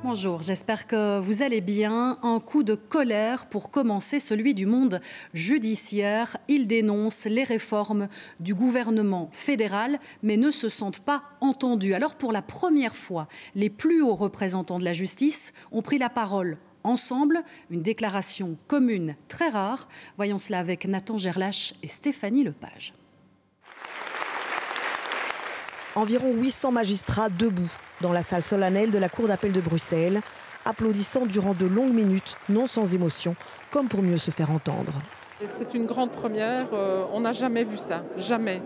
Bonjour, j'espère que vous allez bien. Un coup de colère pour commencer, celui du monde judiciaire. Il dénonce les réformes du gouvernement fédéral, mais ne se sentent pas entendus. Alors pour la première fois, les plus hauts représentants de la justice ont pris la parole ensemble, une déclaration commune très rare. Voyons cela avec Nathan Gerlache et Stéphanie Lepage. Environ 800 magistrats debout dans la salle solennelle de la Cour d'appel de Bruxelles, applaudissant durant de longues minutes, non sans émotion, comme pour mieux se faire entendre. C'est une grande première, on n'a jamais vu ça, jamais.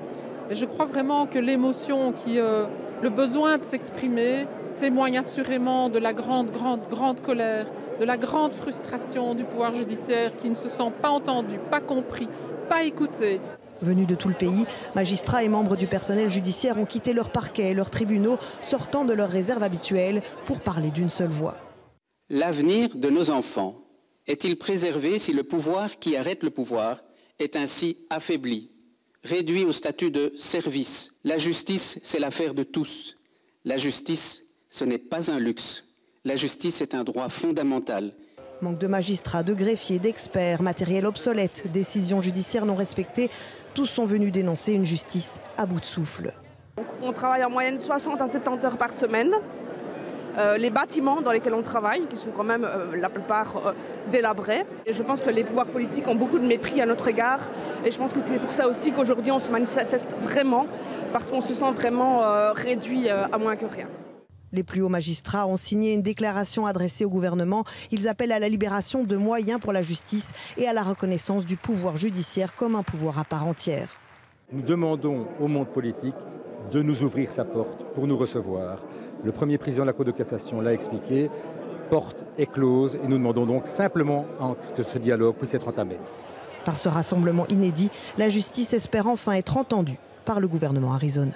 Et je crois vraiment que l'émotion, le besoin de s'exprimer, témoigne assurément de la grande colère, de la grande frustration du pouvoir judiciaire qui ne se sent pas entendu, pas compris, pas écouté. Venus de tout le pays, magistrats et membres du personnel judiciaire ont quitté leurs parquets et leurs tribunaux, sortant de leurs réserves habituelles pour parler d'une seule voix. L'avenir de nos enfants est-il préservé si le pouvoir qui arrête le pouvoir est ainsi affaibli, réduit au statut de service? La justice, c'est l'affaire de tous. La justice, ce n'est pas un luxe. La justice est un droit fondamental. Manque de magistrats, de greffiers, d'experts, matériel obsolète, décisions judiciaires non respectées, tous sont venus dénoncer une justice à bout de souffle. On travaille en moyenne 60 à 70 heures par semaine. Les bâtiments dans lesquels on travaille, qui sont quand même la plupart délabrés. Et je pense que les pouvoirs politiques ont beaucoup de mépris à notre égard. Et je pense que c'est pour ça aussi qu'aujourd'hui on se manifeste vraiment, parce qu'on se sent vraiment réduit à moins que rien. Les plus hauts magistrats ont signé une déclaration adressée au gouvernement. Ils appellent à la libération de moyens pour la justice et à la reconnaissance du pouvoir judiciaire comme un pouvoir à part entière. Nous demandons au monde politique de nous ouvrir sa porte pour nous recevoir. Le premier président de la Cour de cassation l'a expliqué, porte est close et nous demandons donc simplement que ce dialogue puisse être entamé. Par ce rassemblement inédit, la justice espère enfin être entendue par le gouvernement arizonien.